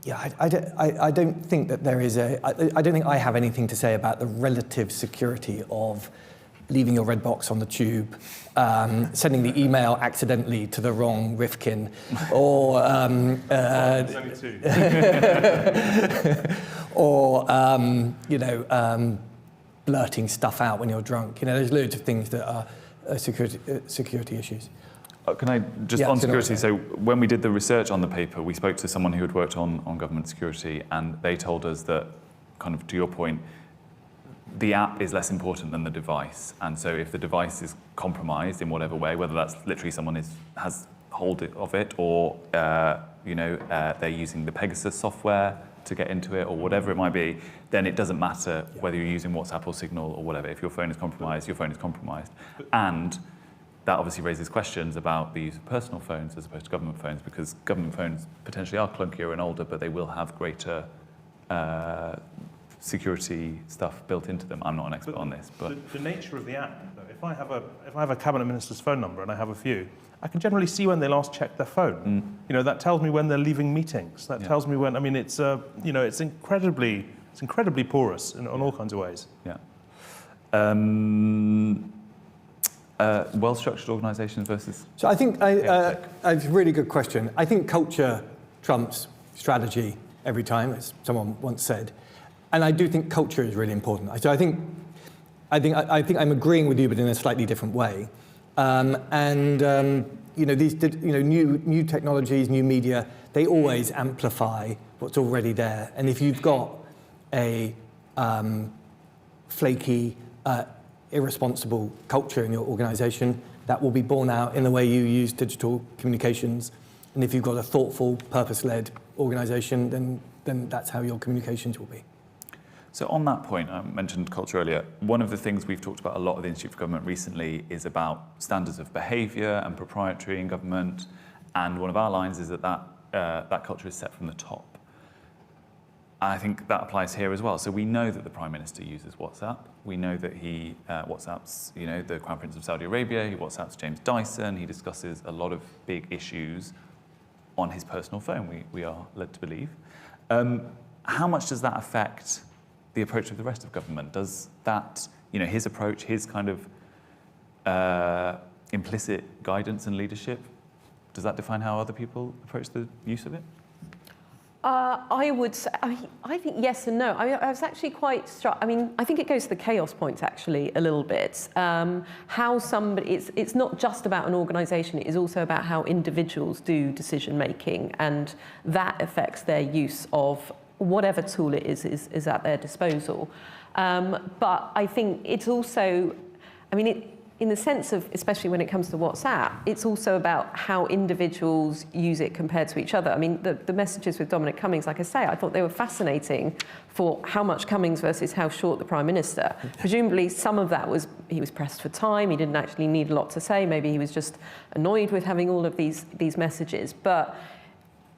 Yeah, I don't think that there is I don't think I have anything to say about the relative security of leaving your red box on the tube, sending the email accidentally to the wrong Rifkind, or or blurting stuff out when you're drunk. There's loads of things that are security issues. Can I just on security? So when we did the research on the paper, we spoke to someone who had worked on government security, and they told us that, kind of to your point, the app is less important than the device. And so if the device is compromised in whatever way, whether that's literally someone has hold of it, or they're using the Pegasus software to get into it, or whatever it might be, then it doesn't matter whether you're using WhatsApp or Signal or whatever. If your phone is compromised, your phone is compromised. And that obviously raises questions about the use of personal phones as opposed to government phones, because government phones potentially are clunkier and older, but they will have greater security stuff built into them. I'm not an expert on this, but the nature of the app, though, if I have a cabinet minister's phone number, and I have a few, I can generally see when they last checked their phone. That tells me when they're leaving meetings. That tells me when. I mean, it's it's incredibly porous in all kinds of ways. Yeah. Well-structured organisations versus. So I think it's a really good question. I think culture trumps strategy every time, as someone once said, and I do think culture is really important. So I think I'm agreeing with you, but in a slightly different way. These new technologies, new media, they always amplify what's already there. And if you've got a flaky, irresponsible culture in your organisation, that will be borne out in the way you use digital communications. And if you've got a thoughtful, purpose-led organisation, then that's how your communications will be. So on that point, I mentioned culture earlier. One of the things we've talked about a lot at the Institute for Government recently is about standards of behaviour and proprietary in government. And one of our lines is that culture is set from the top. I think that applies here as well. So we know that the Prime Minister uses WhatsApp. We know that he WhatsApps, the Crown Prince of Saudi Arabia. He WhatsApps James Dyson. He discusses a lot of big issues on his personal phone, we are led to believe. How much does that affect the approach of the rest of government? Does that, his approach, his kind of implicit guidance and leadership, does that define how other people approach the use of it? I would say, I think yes and no. I was actually quite struck. I think it goes to the chaos point actually a little bit. How somebody, it's not just about an organisation, it is also about how individuals do decision making, and that affects their use of whatever tool it is at their disposal. But I think it's also, in the sense of, especially when it comes to WhatsApp, it's also about how individuals use it compared to each other. The messages with Dominic Cummings, like I say, I thought they were fascinating for how much Cummings versus how short the Prime Minister. Presumably some of that was, he was pressed for time, he didn't actually need a lot to say, maybe he was just annoyed with having all of these messages. But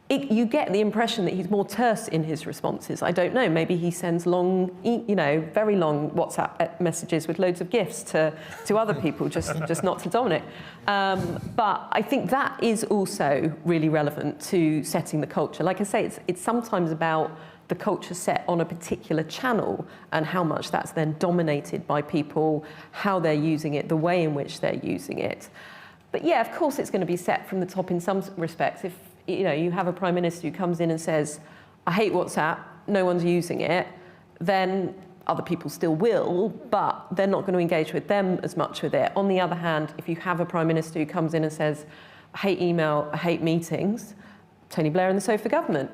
you get the impression that he's more terse in his responses. I don't know, maybe he sends long, very long WhatsApp messages with loads of gifts to other people, just not to Dominic. But I think that is also really relevant to setting the culture. Like I say, it's sometimes about the culture set on a particular channel and how much that's then dominated by people, how they're using it, the way in which they're using it. But yeah, of course it's going to be set from the top in some respects. If you have a Prime Minister who comes in and says, I hate WhatsApp, no one's using it, then other people still will, but they're not going to engage with them as much with it. On the other hand, if you have a Prime Minister who comes in and says, I hate email, I hate meetings, Tony Blair and the Sofa government,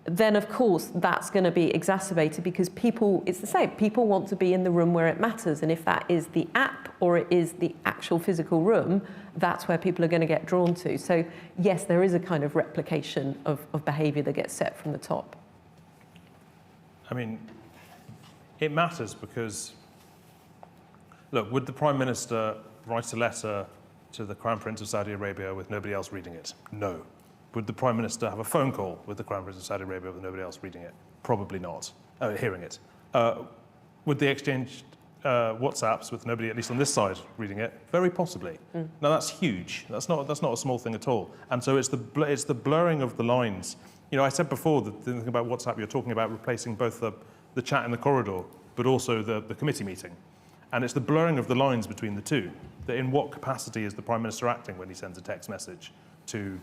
then of course that's going to be exacerbated because people, it's the same, people want to be in the room where it matters, and if that is the app or it is the actual physical room, that's where people are going to get drawn to. So yes, there is a kind of replication of behaviour that gets set from the top. It matters because, look, would the Prime Minister write a letter to the Crown Prince of Saudi Arabia with nobody else reading it? No. Would the Prime Minister have a phone call with the Crown Prince of Saudi Arabia with nobody else reading it? Probably not. Hearing it. Would they exchange WhatsApps with nobody, at least on this side, reading it? Very possibly. Now that's huge. That's not a small thing at all. And so it's the blurring of the lines I said before that the thing about WhatsApp, you're talking about replacing both the chat in the corridor, but also the committee meeting. And it's the blurring of the lines between the two, that in what capacity is the Prime Minister acting when he sends a text message to,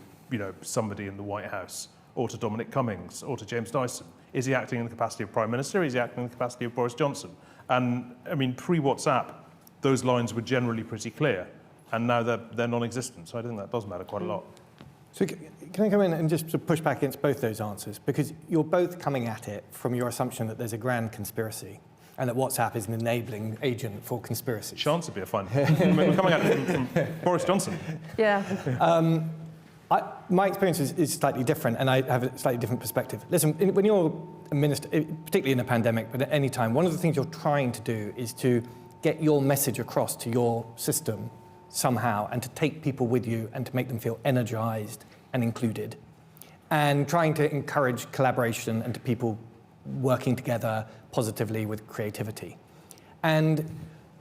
somebody in the White House, or to Dominic Cummings, or to James Dyson? Is he acting in the capacity of Prime Minister, or is he acting in the capacity of Boris Johnson? And, pre-WhatsApp, those lines were generally pretty clear, and now they're non-existent. So I think that does matter quite a lot. So can I come in and just sort of push back against both those answers? Because you're both coming at it from your assumption that there's a grand conspiracy and that WhatsApp is an enabling agent for conspiracy. Chance would be a fun. We're coming at it from Boris Johnson. Yeah. My experience is slightly different, and I have a slightly different perspective. Listen, when you're a minister, particularly in a pandemic, but at any time, one of the things you're trying to do is to get your message across to your system somehow, and to take people with you and to make them feel energized and included, and trying to encourage collaboration and to people working together positively with creativity. And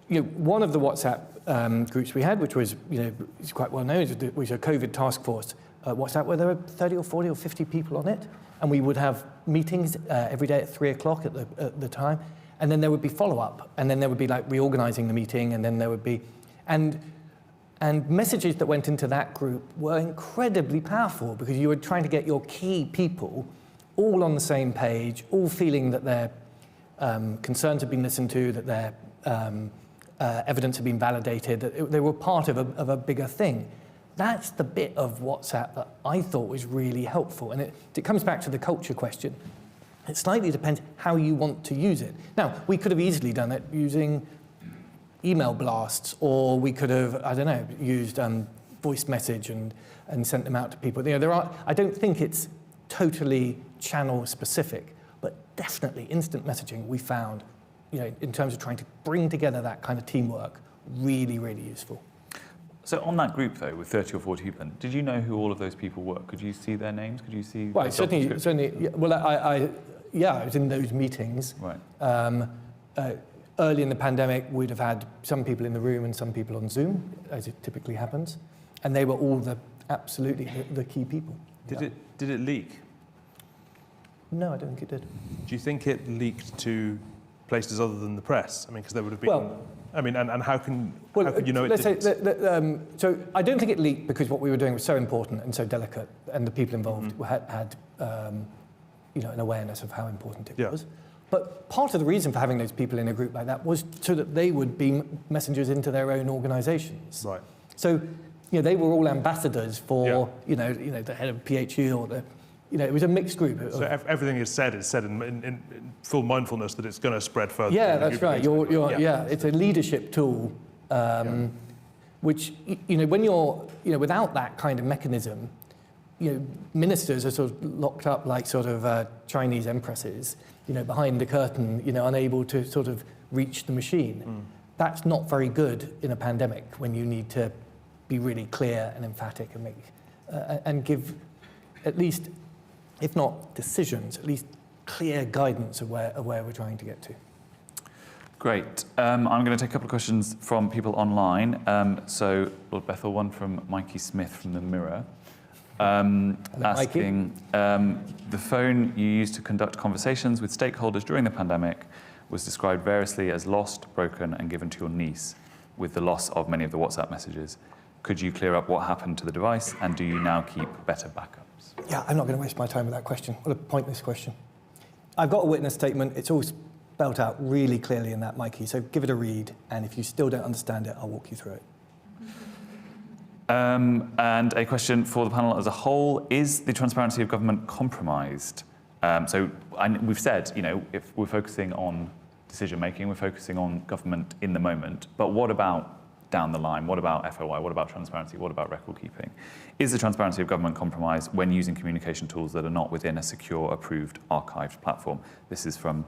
one of the WhatsApp groups we had, which was it's quite well known, was a COVID task force WhatsApp, where there were 30 or 40 or 50 people on it, and we would have meetings every day at 3 o'clock at the time, and then there would be follow-up, and then there would be like reorganizing the meeting, and then there would be and messages that went into that group were incredibly powerful, because you were trying to get your key people all on the same page, all feeling that their concerns had been listened to, that their evidence had been validated, that they were part of a bigger thing. That's the bit of WhatsApp that I thought was really helpful. And it comes back to the culture question. It slightly depends how you want to use it. Now, we could have easily done it using email blasts, or we could have, used voice message and sent them out to people. I don't think it's totally channel specific, but definitely instant messaging we found, in terms of trying to bring together that kind of teamwork, really, really useful. So on that group, though, with 30 or 40 people, did you know who all of those people were? Could you see their names? Could you see? Well, certainly. Yeah, well, I was in those meetings. Right. Early in the pandemic, we'd have had some people in the room and some people on Zoom, as it typically happens, and they were all absolutely the key people. Did it leak? No, I don't think it did. Do you think it leaked to places other than the press? Because there would have been. Well, and how could you know it let's didn't? say so I don't think it leaked because what we were doing was so important and so delicate, and the people involved had an awareness of how important it was. But part of the reason for having those people in a group like that was so that they would be messengers into their own organisations. Right. So, they were all ambassadors for, the head of PHE or it was a mixed group. So everything is said in full mindfulness that it's going to spread further. Yeah, that's right. It's a leadership tool, which, when you're, without that kind of mechanism, ministers are sort of locked up like sort of Chinese empresses, behind the curtain, unable to sort of reach the machine. That's not very good in a pandemic when you need to be really clear and emphatic and make and give at least, if not decisions, at least clear guidance of where we're trying to get to. Great. I'm going to take a couple of questions from people online. So, Lord Bethell, one from Mikey Smith from The Mirror. Asking, the phone you used to conduct conversations with stakeholders during the pandemic was described variously as lost, broken, and given to your niece, with the loss of many of the WhatsApp messages. Could you clear up what happened to the device, and do you now keep better backups? Yeah, I'm not going to waste my time with that question. What a pointless question. I've got a witness statement. It's all spelled out really clearly in that, Mikey, so give it a read, and if you still don't understand it, I'll walk you through it. And a question for the panel as a whole: is the transparency of government compromised? We've said, if we're focusing on decision making, we're focusing on government in the moment. But what about down the line? What about FOI? What about transparency? What about record keeping? Is the transparency of government compromised when using communication tools that are not within a secure, approved, archived platform? This is from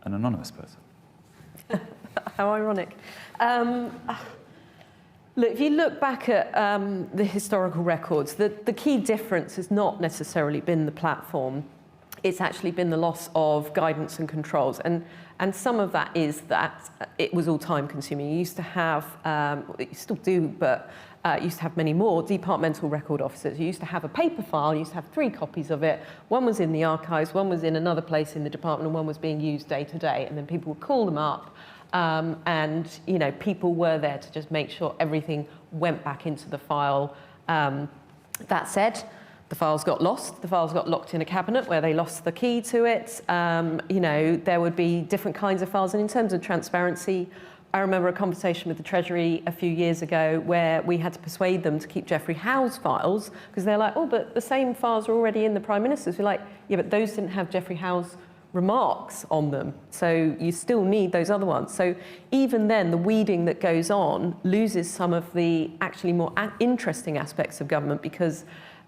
an anonymous person. How ironic. Look, if you look back at the historical records, the key difference has not necessarily been the platform. it's actually been the loss of guidance and controls. And some of that is that it was all time consuming. You used to have, you still do, but you used to have many more departmental record officers. You used to have a paper file, you used to have 3 copies of it. One was in the archives, one was in another place in the department, and one was being used day to day. And then people would call them up, and people were there to just make sure everything went back into the file. That said, the files got lost. The files got locked in a cabinet where they lost the key to it. There would be different kinds of files. And in terms of transparency, I remember a conversation with the Treasury a few years ago where we had to persuade them to keep Geoffrey Howe's files, because they're like, oh, but the same files are already in the Prime Minister's. We're like, yeah, but those didn't have Geoffrey Howe's remarks on them. So you still need those other ones. So even then, the weeding that goes on loses some of the actually more interesting aspects of government, because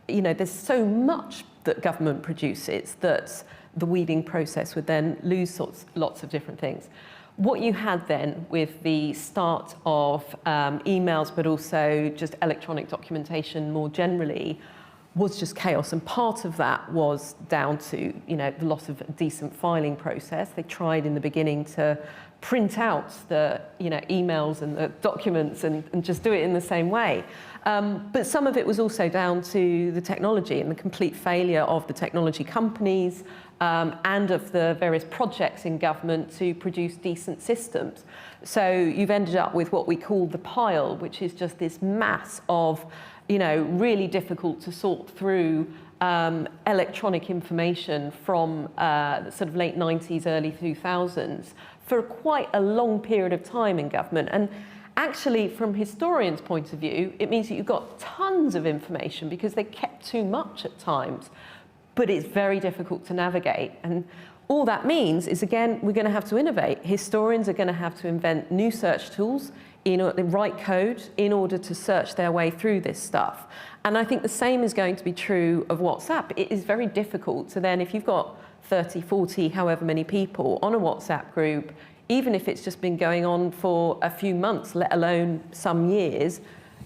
there's so much that government produces that the weeding process would then lose lots of different things. What you had then with the start of emails, but also just electronic documentation more generally, was just chaos. And part of that was down to the loss of a decent filing process. They tried in the beginning to print out the emails and the documents and just do it in the same way. But some of it was also down to the technology and the complete failure of the technology companies and of the various projects in government to produce decent systems. So you've ended up with what we call the pile, which is just this mass of really difficult to sort through electronic information from the sort of late 90s, early 2000s for quite a long period of time in government. And actually, from historians' point of view, it means that you've got tons of information because they kept too much at times, but it's very difficult to navigate. And all that means is, again, we're going to have to innovate. Historians are going to have to invent new search tools, write code in order to search their way through this stuff. And I think the same is going to be true of WhatsApp. It is very difficult to then, if you've got 30, 40, however many people on a WhatsApp group, even if it's just been going on for a few months, let alone some years,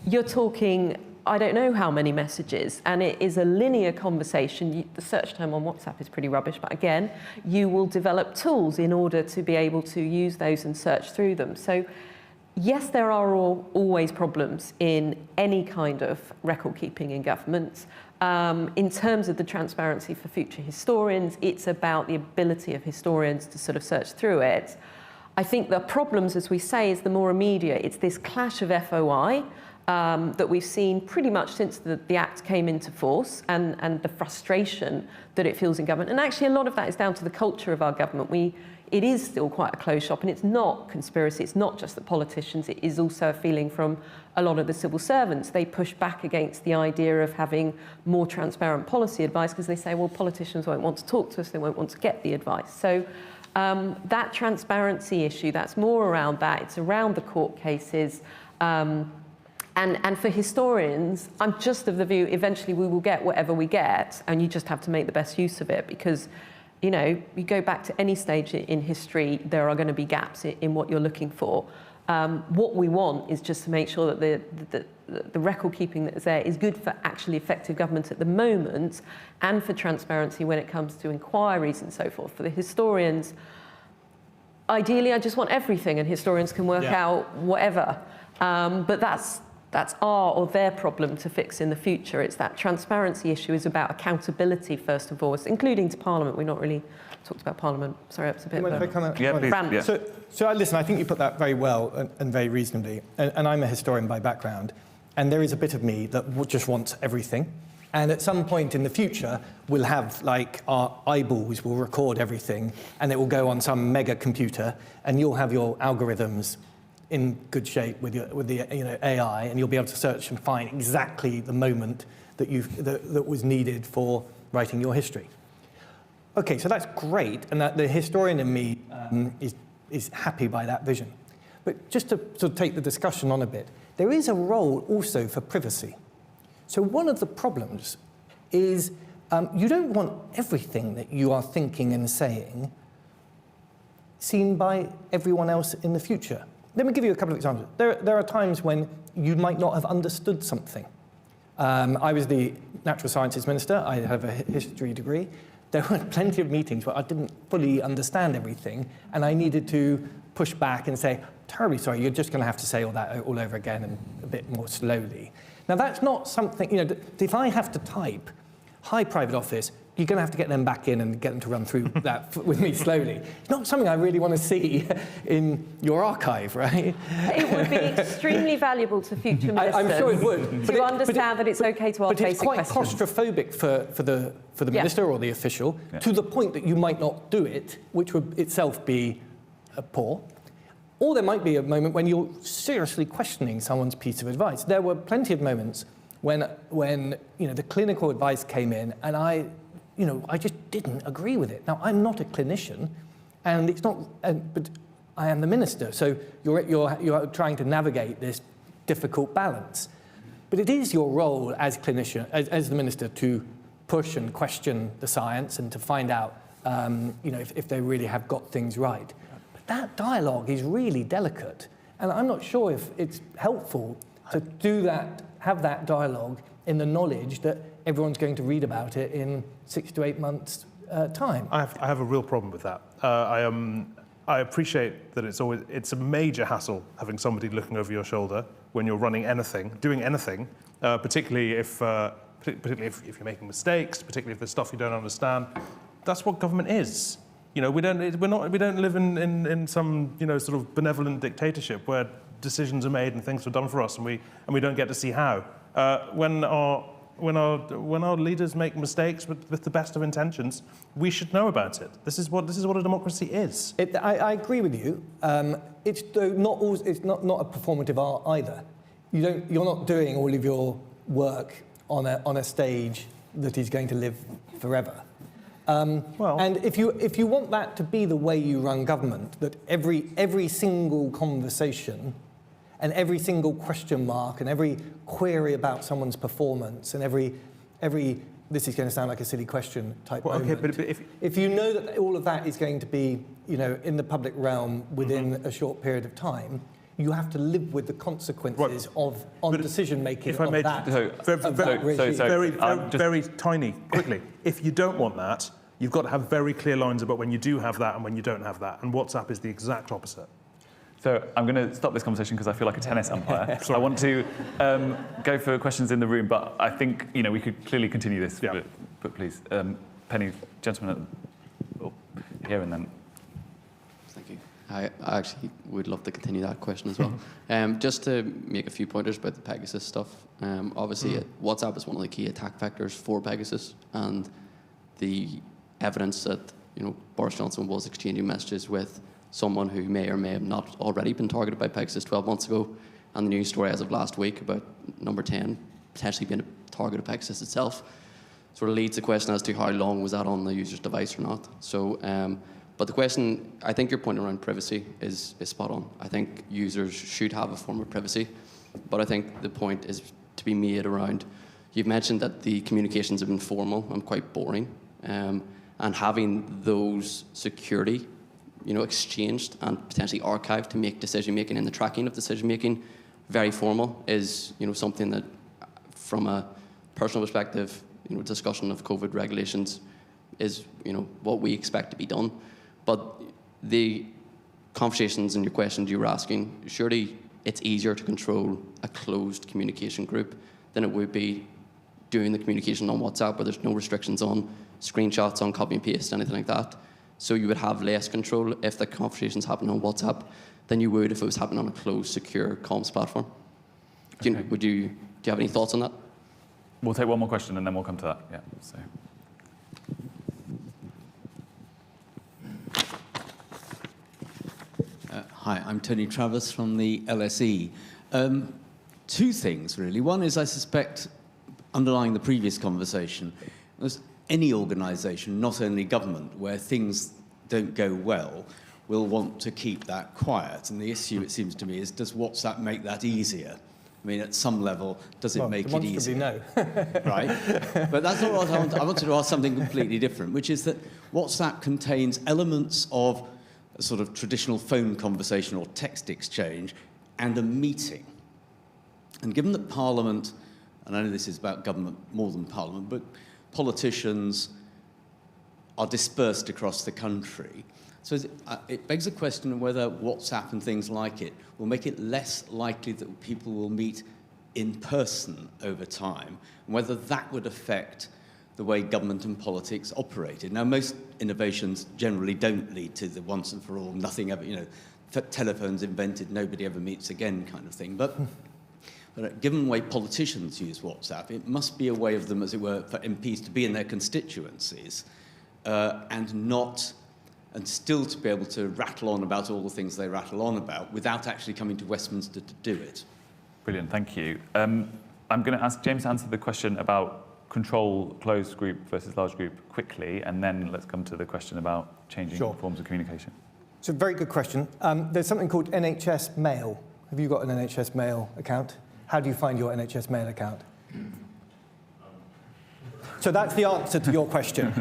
you're talking, I don't know how many messages, and it is a linear conversation. The search term on WhatsApp is pretty rubbish, but again, you will develop tools in order to be able to use those and search through them. So yes, there are always problems in any kind of record keeping in government. In terms of the transparency for future historians, it's about the ability of historians to sort of search through it. I think the problems, as we say, is the more immediate. It's this clash of FOI that we've seen pretty much since the Act came into force, and the frustration that it feels in government. And actually, a lot of that is down to the culture of our government. It is still quite a closed shop, and it's not conspiracy. It's not just the politicians. It is also a feeling from a lot of the civil servants. They push back against the idea of having more transparent policy advice because they say, well, politicians won't want to talk to us. They won't want to get the advice. So that transparency issue, that's more around that. It's around the court cases. And for historians, I'm just of the view, eventually we will get whatever we get, and you just have to make the best use of it, because you go back to any stage in history, there are going to be gaps in what you're looking for. What we want is just to make sure that the record keeping that is there is good for actually effective government at the moment, and for transparency when it comes to inquiries and so forth. For the historians, ideally, I just want everything, and historians can work out whatever. But that's our or their problem to fix in the future. It's that transparency issue is about accountability first and foremost, including to Parliament. We've not really talked about Parliament. Sorry, that's a bit of a rant. Yeah. So listen, I think you put that very well and very reasonably. And I'm a historian by background, and there is a bit of me that just wants everything. And at some point in the future, we'll have, like, our eyeballs will record everything, and it will go on some mega computer, and you'll have your algorithms in good shape with the AI, and you'll be able to search and find exactly the moment that was needed for writing your history. Okay, so that's great, and that the historian in me is happy by that vision. But just to sort of take the discussion on a bit, there is a role also for privacy. So one of the problems is you don't want everything that you are thinking and saying seen by everyone else in the future. Let me give you a couple of examples. There are times when you might not have understood something. I was the Natural Sciences Minister. I have a history degree. there were plenty of meetings where I didn't fully understand everything, and I needed to push back and say, terribly sorry, you're just going to have to say all that all over again and a bit more slowly. Now, that's not something, if I have to type, hi, private office, you're going to have to get them back in and get them to run through that with me slowly. It's not something I really want to see in your archive, right? It would be extremely valuable to future ministers. I'm sure it would. To understand that it's okay to ask basic questions. But it's quite claustrophobic for the minister or the official, to the point that you might not do it, which would itself be poor. Or there might be a moment when you're seriously questioning someone's piece of advice. There were plenty of moments when the clinical advice came in, and I just didn't agree with it. Now, I'm not a clinician, and it's not, but I am the minister. So you're trying to navigate this difficult balance. But it is your role as clinician, as the minister, to push and question the science and to find out, if they really have got things right. But that dialogue is really delicate, and I'm not sure if it's helpful to do that, have that dialogue in the knowledge that everyone's going to read about it in 6 to 8 months' time. I have a real problem with that. I appreciate that it's a major hassle having somebody looking over your shoulder when you're running anything, doing anything, particularly if you're making mistakes, particularly if there's stuff you don't understand. That's what government is. We don't live in some sort of benevolent dictatorship where decisions are made and things are done for us and we don't get to see how. When our leaders make mistakes with the best of intentions, we should know about it. This is what a democracy is. I agree with you. It's not a performative art either. You're not doing all of your work on a stage that is going to live forever. And if you want that to be the way you run government, that every single conversation and every single question mark and every query about someone's performance and every this is going to sound like a silly question type moment. Okay, but if you know that all of that is going to be in the public realm within a short period of time, you have to live with the consequences on decision making. If I may, very tiny, quickly. If you don't want that, you've got to have very clear lines about when you do have that and when you don't have that. And WhatsApp is the exact opposite. So I'm going to stop this conversation because I feel like a tennis umpire. I want to go for questions in the room, but I think we could clearly continue this. Yeah. But please, Penny, gentlemen, here and then. Thank you. I actually would love to continue that question as well. Just to make a few pointers about the Pegasus stuff. Obviously, WhatsApp is one of the key attack vectors for Pegasus, and the evidence that Boris Johnson was exchanging messages with someone who may or may have not already been targeted by Pegasus 12 months ago, and the news story as of last week about number 10 potentially being a target of Pegasus itself, sort of leads the question as to how long was that on the user's device or not. So, but the question, I think your point around privacy is spot on. I think users should have a form of privacy, but I think the point is to be made around, you've mentioned that the communications have been formal and quite boring, and having those security exchanged and potentially archived to make decision-making and the tracking of decision-making very formal is, something that, from a personal perspective, discussion of COVID regulations is, what we expect to be done. But the conversations and your questions you were asking, surely it's easier to control a closed communication group than it would be doing the communication on WhatsApp where there's no restrictions on screenshots, on copy and paste, anything like that. So you would have less control if the conversations happen on WhatsApp than you would if it was happening on a closed, secure comms platform. Do you have any thoughts on that? We'll take one more question and then we'll come to that. Yeah. So. Hi, I'm Tony Travis from the LSE. Two things, really. One is, I suspect, underlying the previous conversation, there's any organisation, not only government, where things don't go well, will want to keep that quiet. And the issue, it seems to me, is does WhatsApp make that easier? I mean, at some level, does it make it easier? No. Right? But that's not what I want. I wanted to ask something completely different, which is that WhatsApp contains elements of a sort of traditional phone conversation or text exchange and a meeting. And given that Parliament, and I know this is about government more than Parliament, but politicians are dispersed across the country. So it begs the question of whether WhatsApp and things like it will make it less likely that people will meet in person over time, and whether that would affect the way government and politics operated. Now, most innovations generally don't lead to the once and for all, nothing ever, telephones invented, nobody ever meets again kind of thing. But given the way politicians use WhatsApp, it must be a way of them, as it were, for MPs to be in their constituencies and still to be able to rattle on about all the things they rattle on about without actually coming to Westminster to do it. Brilliant, thank you. I'm going to ask James to answer the question about control closed group versus large group quickly, and then let's come to the question about changing forms of communication. It's a very good question. There's something called NHS Mail. Have you got an NHS Mail account? How do you find your NHS Mail account? So that's the answer to your question.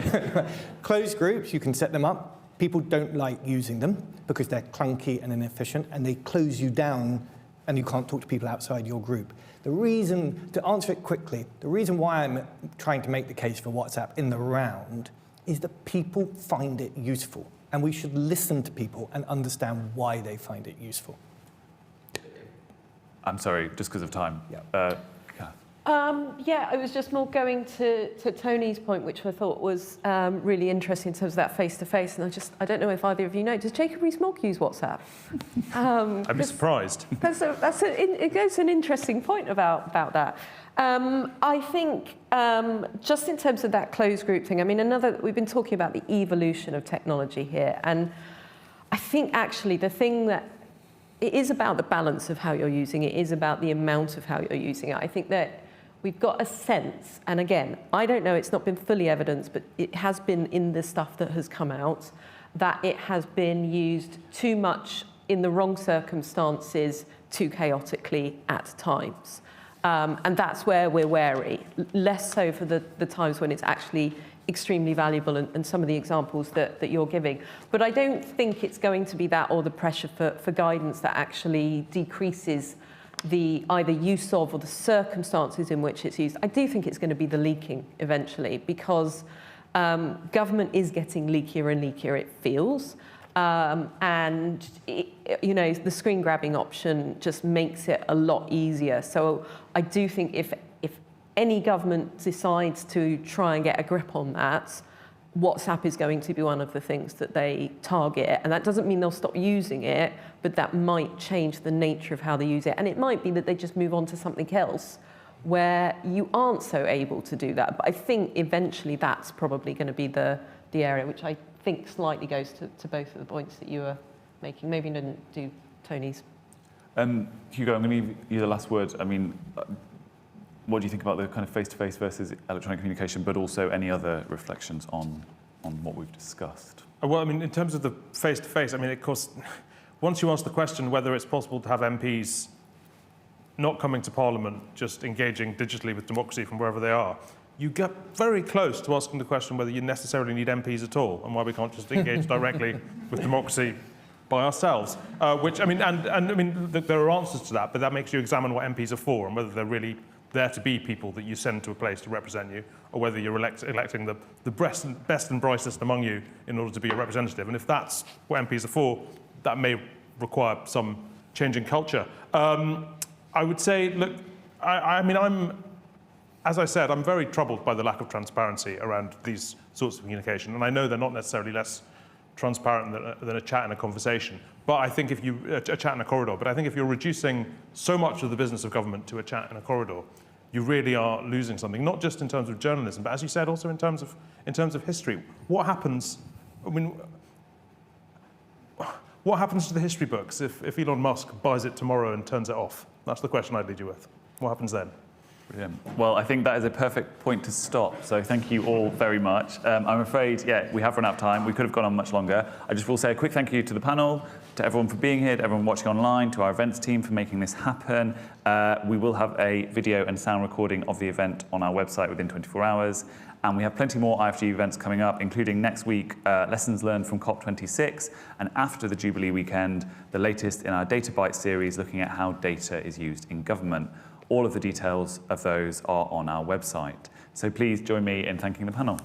Closed groups, you can set them up. People don't like using them because they're clunky and inefficient, and they close you down and you can't talk to people outside your group. The reason, to answer it quickly, the reason why I'm trying to make the case for WhatsApp in the round is that people find it useful, and we should listen to people and understand why they find it useful. I'm sorry, just because of time. Yeah. Yeah, I was just more going to Tony's point, which I thought was really interesting in terms of that face-to-face. And I don't know if either of you know, does Jacob Rees-Mogg use WhatsApp? I'd be surprised. It's an interesting point about that. I think just in terms of that closed group thing, I mean, we've been talking about the evolution of technology here. And I think actually the thing that it is about the balance of how you're using it, is about the amount of how you're using it. I think that we've got a sense, and again, I don't know, it's not been fully evidenced, but it has been in the stuff that has come out, that it has been used too much in the wrong circumstances, too chaotically at times. And that's where we're wary, less so for the times when it's actually extremely valuable and some of the examples that you're giving. But I don't think it's going to be that or the pressure for guidance that actually decreases the either use of or the circumstances in which it's used. I do think it's going to be the leaking eventually, because government is getting leakier and leakier, it feels. And the screen grabbing option just makes it a lot easier. So I do think if any government decides to try and get a grip on that, WhatsApp is going to be one of the things that they target. And that doesn't mean they'll stop using it, but that might change the nature of how they use it. And it might be that they just move on to something else where you aren't so able to do that. But I think eventually that's probably going to be the area, which I think slightly goes to both of the points that you were making. Maybe you didn't do Tony's. Hugo, I'm going to give you the last word. I mean, what do you think about the kind of face-to-face versus electronic communication, but also any other reflections on what we've discussed? Well, I mean, in terms of the face-to-face, I mean, of course, once you ask the question whether it's possible to have MPs not coming to Parliament, just engaging digitally with democracy from wherever they are, you get very close to asking the question whether you necessarily need MPs at all, and why we can't just engage directly with democracy by ourselves. Which, I mean, and I mean, there are answers to that, but that makes you examine what MPs are for and whether they're really there to be people that you send to a place to represent you, or whether you're electing the best and brightest among you in order to be a representative. And if that's what MPs are for, that may require some change in culture. I would say, look, I mean, as I said, I'm very troubled by the lack of transparency around these sorts of communication. And I know they're not necessarily less transparent than a chat and a conversation. But I think if a chat in a corridor, but I think if you're reducing so much of the business of government to a chat in a corridor, you really are losing something, not just in terms of journalism, but as you said, also in terms of history. What happens, I mean, what happens to the history books if Elon Musk buys it tomorrow and turns it off? That's the question I'd leave you with. What happens then? Brilliant. Well, I think that is a perfect point to stop. So thank you all very much. I'm afraid, we have run out of time. We could have gone on much longer. I just will say a quick thank you to the panel, to everyone for being here, to everyone watching online, to our events team for making this happen. We will have a video and sound recording of the event on our website within 24 hours. And we have plenty more IFG events coming up, including next week, lessons learned from COP26, and after the Jubilee weekend, the latest in our Data Bytes series, looking at how data is used in government. All of the details of those are on our website. So please join me in thanking the panel.